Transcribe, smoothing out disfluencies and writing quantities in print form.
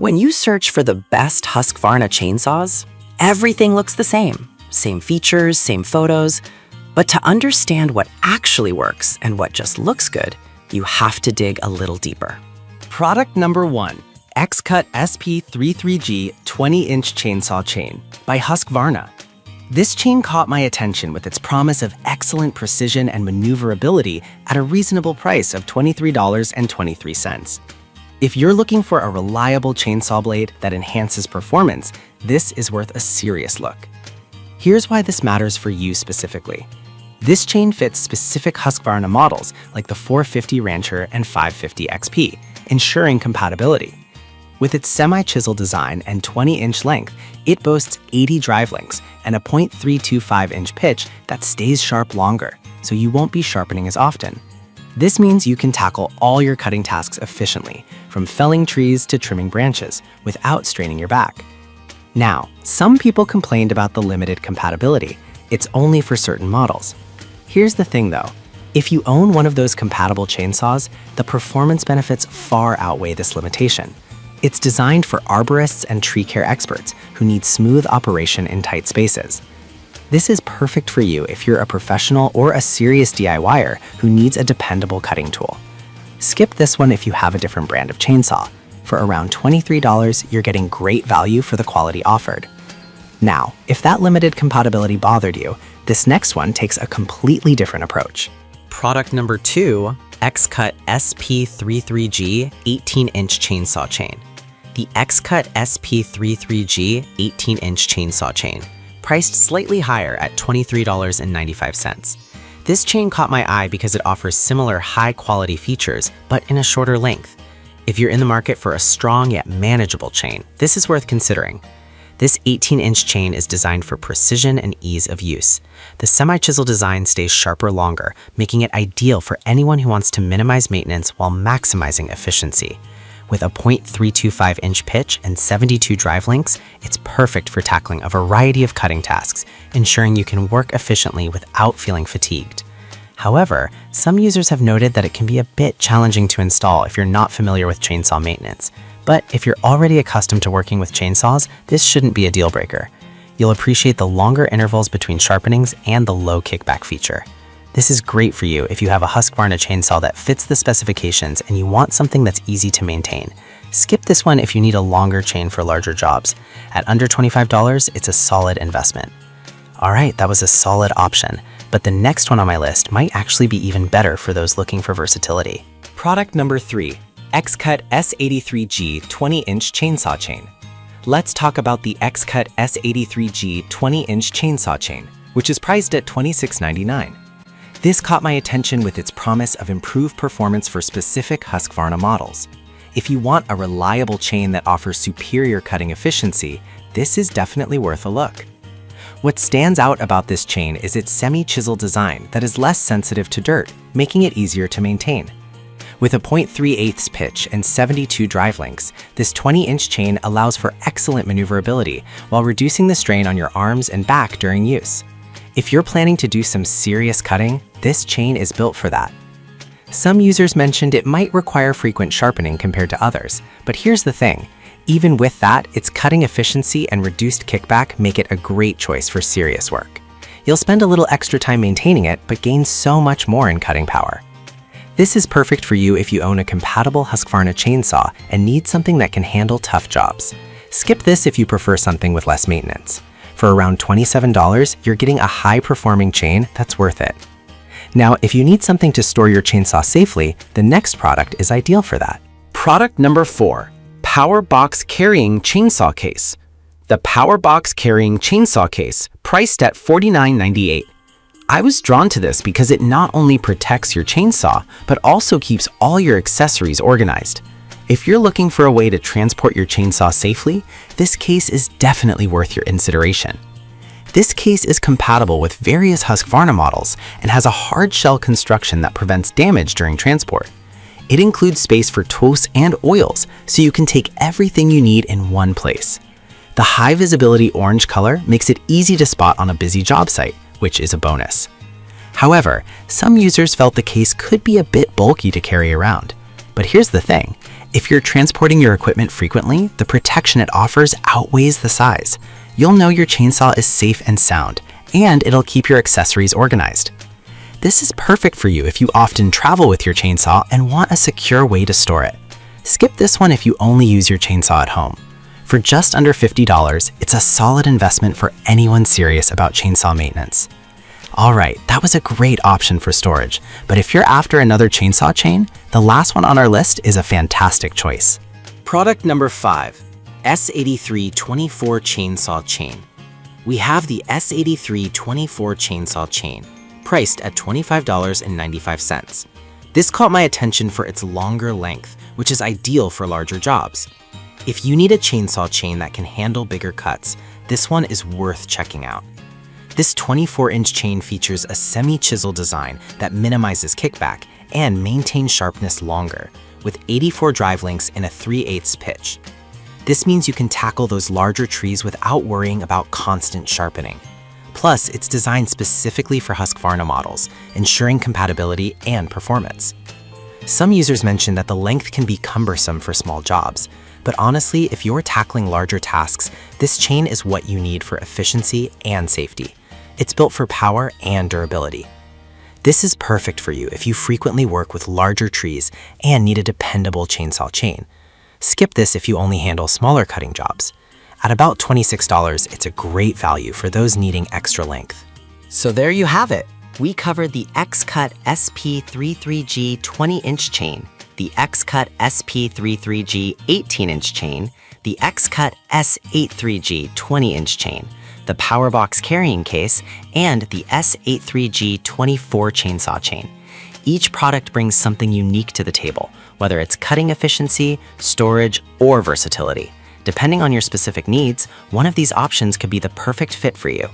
When you search for the best Husqvarna chainsaws, everything looks the same. Same features, same photos. But to understand what actually works and what just looks good, you have to dig a little deeper. Product number 1, X-Cut SP33G 20-inch chainsaw chain by Husqvarna. This chain caught my attention with its promise of excellent precision and maneuverability at a reasonable price of $23.23. If you're looking for a reliable chainsaw blade that enhances performance, this is worth a serious look. Here's why this matters for you specifically. This chain fits specific Husqvarna models like the 450 Rancher and 550 XP, ensuring compatibility. With its semi-chisel design and 20-inch length, it boasts 80 drive links and a 0.325-inch pitch that stays sharp longer, so you won't be sharpening as often. This means you can tackle all your cutting tasks efficiently, from felling trees to trimming branches, without straining your back. Now, some people complained about the limited compatibility. It's only for certain models. Here's the thing though, if you own one of those compatible chainsaws, the performance benefits far outweigh this limitation. It's designed for arborists and tree care experts who need smooth operation in tight spaces. This is perfect for you if you're a professional or a serious DIYer who needs a dependable cutting tool. Skip this one if you have a different brand of chainsaw. For around $23, you're getting great value for the quality offered. Now, if that limited compatibility bothered you, this next one takes a completely different approach. Product number 2, X-Cut SP33G 18-inch chainsaw chain. The X-Cut SP33G 18-inch chainsaw chain, priced slightly higher at $23.95. This chain caught my eye because it offers similar high-quality features, but in a shorter length. If you're in the market for a strong yet manageable chain, this is worth considering. This 18-inch chain is designed for precision and ease of use. The semi-chisel design stays sharper longer, making it ideal for anyone who wants to minimize maintenance while maximizing efficiency. With a 0.325-inch pitch and 72 drive links, it's perfect for tackling a variety of cutting tasks, ensuring you can work efficiently without feeling fatigued. However, some users have noted that it can be a bit challenging to install if you're not familiar with chainsaw maintenance. But if you're already accustomed to working with chainsaws, this shouldn't be a deal breaker. You'll appreciate the longer intervals between sharpenings and the low kickback feature. This is great for you if you have a Husqvarna chainsaw that fits the specifications and you want something that's easy to maintain. Skip this one if you need a longer chain for larger jobs. At under $25, it's a solid investment. Alright, that was a solid option, but the next one on my list might actually be even better for those looking for versatility. Product number 3, X-Cut S83G 20-inch chainsaw chain. Let's talk about the X-Cut S83G 20-inch chainsaw chain, which is priced at $26.99. This caught my attention with its promise of improved performance for specific Husqvarna models. If you want a reliable chain that offers superior cutting efficiency, this is definitely worth a look. What stands out about this chain is its semi-chisel design that is less sensitive to dirt, making it easier to maintain. With a 0.3/8 pitch and 72 drive links, this 20-inch chain allows for excellent maneuverability while reducing the strain on your arms and back during use. If you're planning to do some serious cutting, this chain is built for that. Some users mentioned it might require frequent sharpening compared to others, but here's the thing. Even with that, its cutting efficiency and reduced kickback make it a great choice for serious work. You'll spend a little extra time maintaining it, but gain so much more in cutting power. This is perfect for you if you own a compatible Husqvarna chainsaw and need something that can handle tough jobs. Skip this if you prefer something with less maintenance. For around $27, you're getting a high-performing chain that's worth it. Now, if you need something to store your chainsaw safely, the next product is ideal for that. Product number 4, Power Box Carrying Chainsaw Case. The Power Box Carrying Chainsaw Case, priced at $49.98. I was drawn to this because it not only protects your chainsaw, but also keeps all your accessories organized. If you're looking for a way to transport your chainsaw safely, this case is definitely worth your consideration. This case is compatible with various Husqvarna models and has a hard shell construction that prevents damage during transport. It includes space for tools and oils, so you can take everything you need in one place. The high visibility orange color makes it easy to spot on a busy job site, which is a bonus. However, some users felt the case could be a bit bulky to carry around. But here's the thing, If you're transporting your equipment frequently, the protection it offers outweighs the size. You'll know your chainsaw is safe and sound, and it'll keep your accessories organized. This is perfect for you if you often travel with your chainsaw and want a secure way to store it. Skip this one if you only use your chainsaw at home. For just under $50, it's a solid investment for anyone serious about chainsaw maintenance. Alright, that was a great option for storage, but if you're after another chainsaw chain, the last one on our list is a fantastic choice. Product number 5, S83 24 Chainsaw Chain. We have the S83 24 Chainsaw Chain, priced at $25.95. This caught my attention for its longer length, which is ideal for larger jobs. If you need a chainsaw chain that can handle bigger cuts, this one is worth checking out. This 24-inch chain features a semi-chisel design that minimizes kickback and maintains sharpness longer, with 84 drive links in a 3/8 pitch. This means you can tackle those larger trees without worrying about constant sharpening. Plus, it's designed specifically for Husqvarna models, ensuring compatibility and performance. Some users mention that the length can be cumbersome for small jobs, but honestly, if you're tackling larger tasks, this chain is what you need for efficiency and safety. It's built for power and durability. This is perfect for you if you frequently work with larger trees and need a dependable chainsaw chain. Skip this if you only handle smaller cutting jobs. At about $26, it's a great value for those needing extra length. So there you have it. We covered the X-Cut SP33G 20-inch chain, the X-Cut SP33G 18-inch chain, the X-Cut S83G 20-inch chain, the PowerBox carrying case, and the S83G 24 chainsaw chain. Each product brings something unique to the table, whether it's cutting efficiency, storage, or versatility. Depending on your specific needs, one of these options could be the perfect fit for you.